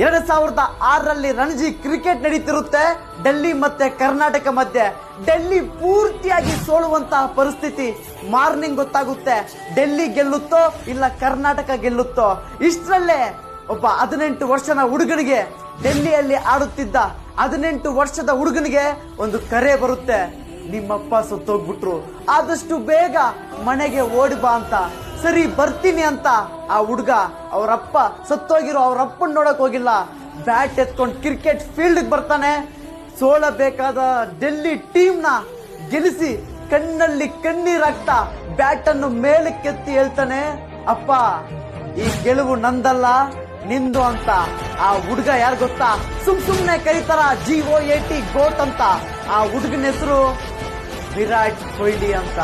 2006ರಲ್ಲಿ Ranji cricket ನಡೀತಿರುತ್ತೆ Delhi ಮತ್ತೆ ಕರ್ನಾಟಕ ಮಧ್ಯೆ. ಡೆಲ್ಲಿ ಪೂರ್ತಿಯಾಗಿ ಸೋಲುವಂತಹ ಪರಿಸ್ಥಿತಿ. ಮಾರ್ನಿಂಗ್ ಗೊತ್ತಾಗುತ್ತೆ ಡೆಲ್ಲಿ ಗೆಲ್ಲುತ್ತೋ ಇಲ್ಲ ಕರ್ನಾಟಕ ಗೆಲ್ಲುತ್ತೋ. ಇಷ್ಟರಲ್ಲೇ ಒಬ್ಬ 18 ವರ್ಷದ ಹುಡುಗನಿಗೆ, ಡೆಲ್ಲಿಯಲ್ಲಿ ಆಡುತ್ತಿದ್ದ 18 ವರ್ಷದ ಹುಡುಗನಿಗೆ ಒಂದು ಕರೆ ಬರುತ್ತೆ, ನಿಮ್ಮಪ್ಪ ಸತ್ತೋಗ್ಬಿಟ್ರು, ಆದಷ್ಟು ಬೇಗ ಮನೆಗೆ ಓಡಿ ಬಾ ಅಂತ. ಸರಿ ಬರ್ತೀನಿ ಅಂತ ಆ ಹುಡುಗ ಅವರಪ್ಪ ಸತ್ತೋಗಿರೋ ಅವರಪ್ಪನ್ ನೋಡಕ್ ಹೋಗಿಲ್ಲ, ಬ್ಯಾಟ್ ಎತ್ಕೊಂಡು ಕ್ರಿಕೆಟ್ ಫೀಲ್ಡ್ ಬರ್ತಾನೆ. ಸೋಲಬೇಕಾದ ಡೆಲ್ಲಿ ಟೀಮ್ ನ ಗೆಲ್ಲಿಸಿ ಕಣ್ಣಲ್ಲಿ ಕಣ್ಣೀರಾಗ್ತಾ ಬ್ಯಾಟ್ ಅನ್ನು ಮೇಲಕ್ಕೆತ್ತಿ ಹೇಳ್ತಾನೆ, ಅಪ್ಪ ಈ ಗೆಲುವು ನಂದಲ್ಲ ನಿಂದು ಅಂತ. ಆ ಹುಡುಗ ಯಾರು ಗೊತ್ತಾ? ಸುಮ್ನೆ ಕರೀತಾರ GOAT ಗೋಟ್ ಅಂತ. ಆ ಹುಡುಗನ ಹೆಸರು ವಿರಾಟ್ ಕೊಹ್ಲಿ ಅಂತ.